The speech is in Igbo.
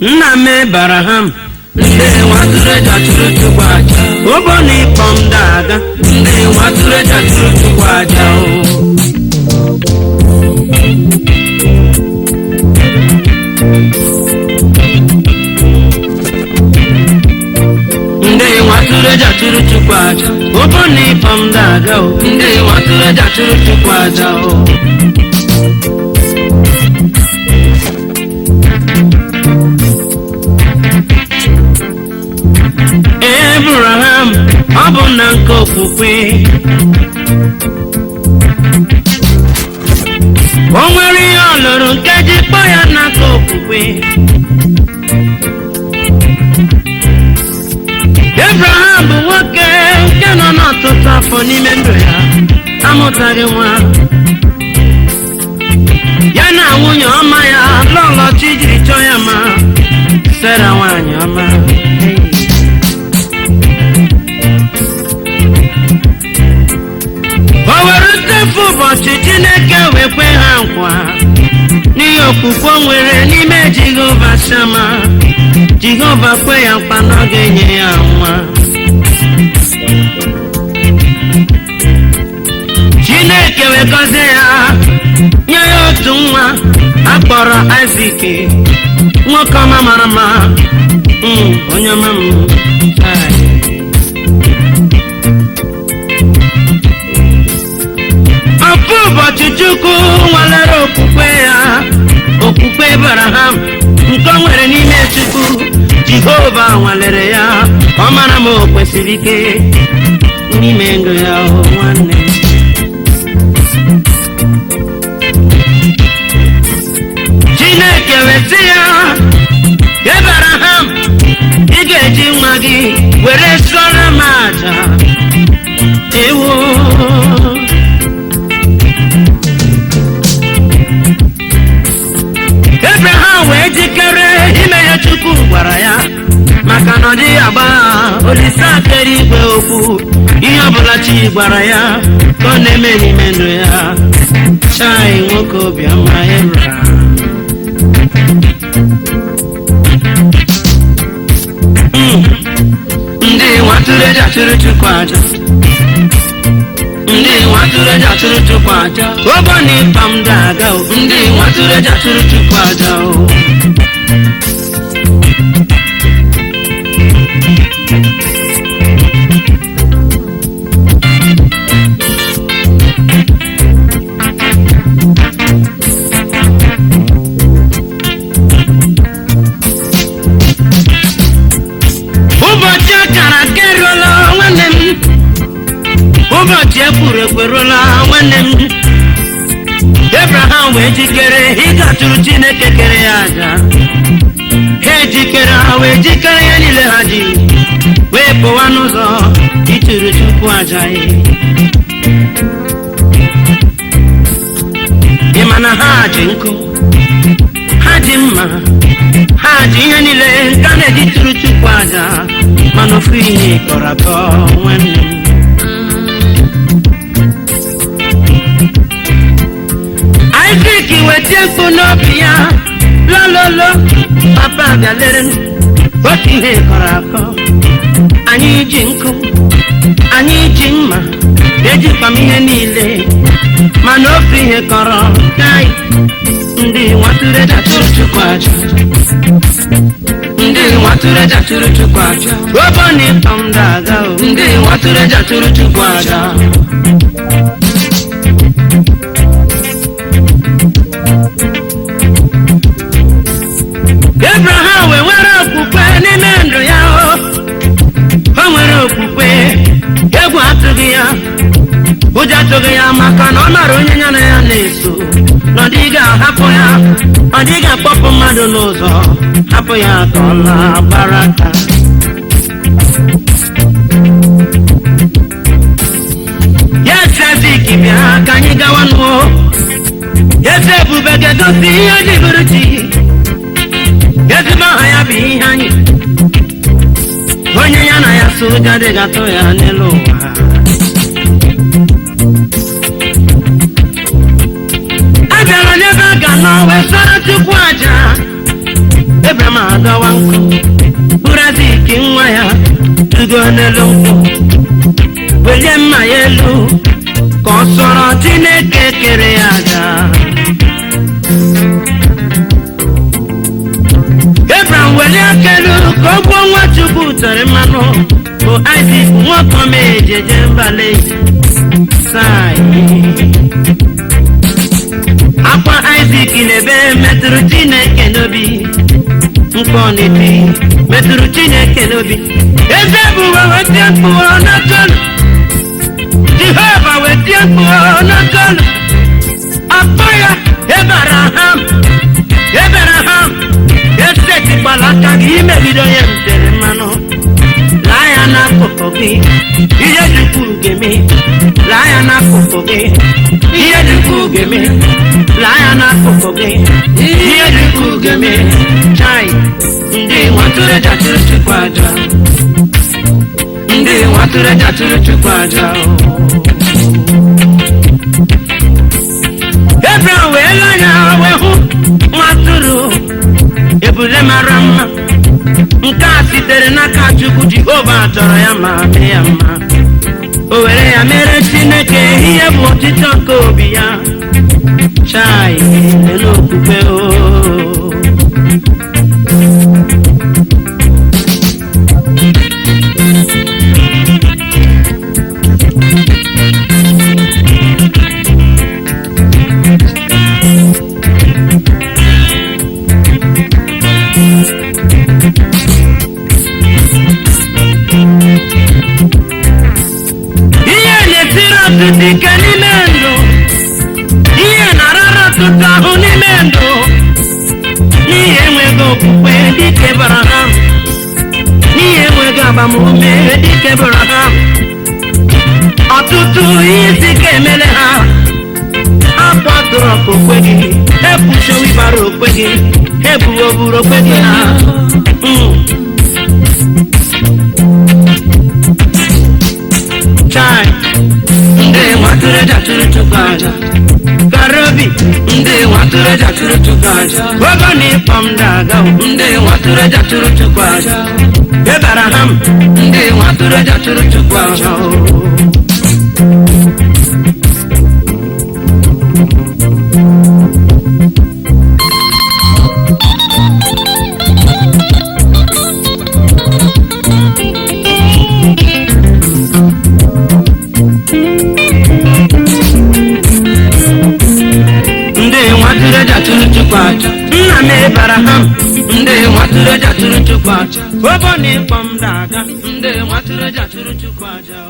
Nname Abraham ndị nwatụreja chụrụ Chukwu aja Oboni Pom Daga ndị nwatụreja chụrụ Chukwu aja ndị nwatụreja chụrụ Chukwu aja Oboni Pom Daga ndị nwatụreja chụrụ Chukwu aja Abraham Abuna Nkokukwe Onwere ihe ọlụrụ nke ji kpọ ya n'aka okwukwe Abraham bụ nwoke nke nọ n'ọtụtụ afọ n'ime ndụ ya amụtaghị nwa ya na nwunye ọma ya lọlọchi jiri chọọ ya ma Sera nwanyị ọma o were ntefu ụbọchị Chineke wee kwe ha nkwa n'ihi okwukwe o nwere n'ime Jehova Shama Jehova kwe ya nkwa na ọ ga-enye ya nwa Chineke wee gọzie ya nye ya otu nwa akpọrọ Isaac nwoke ọma mara mma onye ọma m ofu ụbọchị Chukwu nwalere okwukwe ya okwukwe Abraham nke o nwere n'ime Chukwu Jehova nwalere ya ọ mara ma o kwesịrị ike n'ime ndụ ya nwanne Chineke wetị ya Abraham ị ga-eji nwa gị were sọrọ m aja ewo Abraham wee jikere ime ya Chukwu gwara ya maka na ọ dịghị agba Olise akere igwe okwu ihe ọbụla Chi gwara ya ka ọ na-eme n'ime ndụ ya chai nwoke obiọma Abraham ndị nwatụreja chụrụ Chukwu aja ndị nwatụreja chụrụ Chukwu aja Oboni Pom Daga ndị nwatụreja chụrụ Chukwu aja ụbọchị akara aka eruola nwanne m ụbọchị ekwuru ekweruola nwanne m Abraham wee jikere ịga tụrụ Chineke kere ya aja ha ejikere ha wee jikere ya niile ha ji wee pụwa n'ụzọ ịtụrụ Chukwu aja ị ma na ha ji nkụ ha ji mma ha ji ihe niile nke a na-eji tụrụ Chukwu aja mana ofu ihe kọrọ atọ nwanne m Isaac weta mkpu n'obi ya lololo papa bịa lere otu ihe kọrọ akọ anyị ji nkụ anyị ji mma ejikwa m ihe niile mana ofu ihe kọrọ kai ndị nwatụreja chụrụ Chukwu aja ndị nwatụreja chụrụ Chukwu aja Oboni Pom Daga ndị nwatụreja chụrụ Chukwu aja Abraham wee nwere okwukwe n'ime ndụ ya o nwere okwukwe egwu atụghị ya ụjọ atụghị ya maka na ọ mara onye ya na ya na-eso na ọ dịghị ahapụ ya ọ dịghị akpọpụ mmadụ n'ụzọ hapụ ya ka ọ laa gbara aka ya Isaac bịa ka anyị gawa n'ụọ eze ebube ga-egosi ihe ji bụrụ chi ezigbo aha ya bụ ihe anyị onye ya na ya so ụjọ adịghị atụ ya n'elu ụwa a bịara n'ebe a ga nọ wee sara Chukwu aja Abraham dọwa nkụ Buraziki nwa ya tugo n'elu nkwụ welie mma ya elu ka ọ sọrọ Chineke kere ya aja Abraham welie aka elu ka ọ gbuo nwa Chukwu tere mmanụ bụ Isaac nwoke mejeje mbale sai akwa Isaac n'ebe metụrụ Chineke n'obi mkpọniti metụrụ Chineke n'obi eze ebube wetie mkpu n'ọnọtọlụ Jehova wetie mkpu n'ọnọtọlụ akpọ ya Abraham esetịkwala aka gị imegide onye mtere mmanụ laa ya n'akụkụ gị ihe Chukwu ga-eme laa ya n'akụkụ gị ihe Chukwu ga-eme laa ya n'akụkụ gị ihe Chukwu ga-eme chai ndị nwatụrụ eja chụrụ Chukwu aja ndị nwatụrụ eja chụrụ Chukwu aja Abraham wee lee anya wee hụ nwatụrụ ebule mara mma nke a sitere n'aka Chukwu Jehova chọrọ ya ma mee ya mma o were ya mere Chineke ihe bụ ọchịchọ nke obi ya chai n'okwukwe Dike n'ime ndụ ihe na-arara ọtụtụ ahụ n'ime ndụ n'ihi enweghị okwukwe dike Abraham n'ihi enweghị agbamume dike Abraham ọtụtụ ihe isi ike emele ha akpọtụrụ okwe gị ekwuchowibara okwe gị ebuwoburu okwe gị ha chai ndị nwatụrụ eja chụrụ Chukwu aja Karobi ndị nwatụrụ eja chụrụ Chukwu aja ogo na ịkpọ m daga ndị nwatụrụ eja chụrụ Chukwu aja Abraham ndị nwatụrụ eja chụrụ Chukwu aja nna m Abraham ndị nwatụrụ eja chụrụ Chukwu aja obo na ịkpọ m daga ndị nwatụrụ eja chụrụ Chukwu aja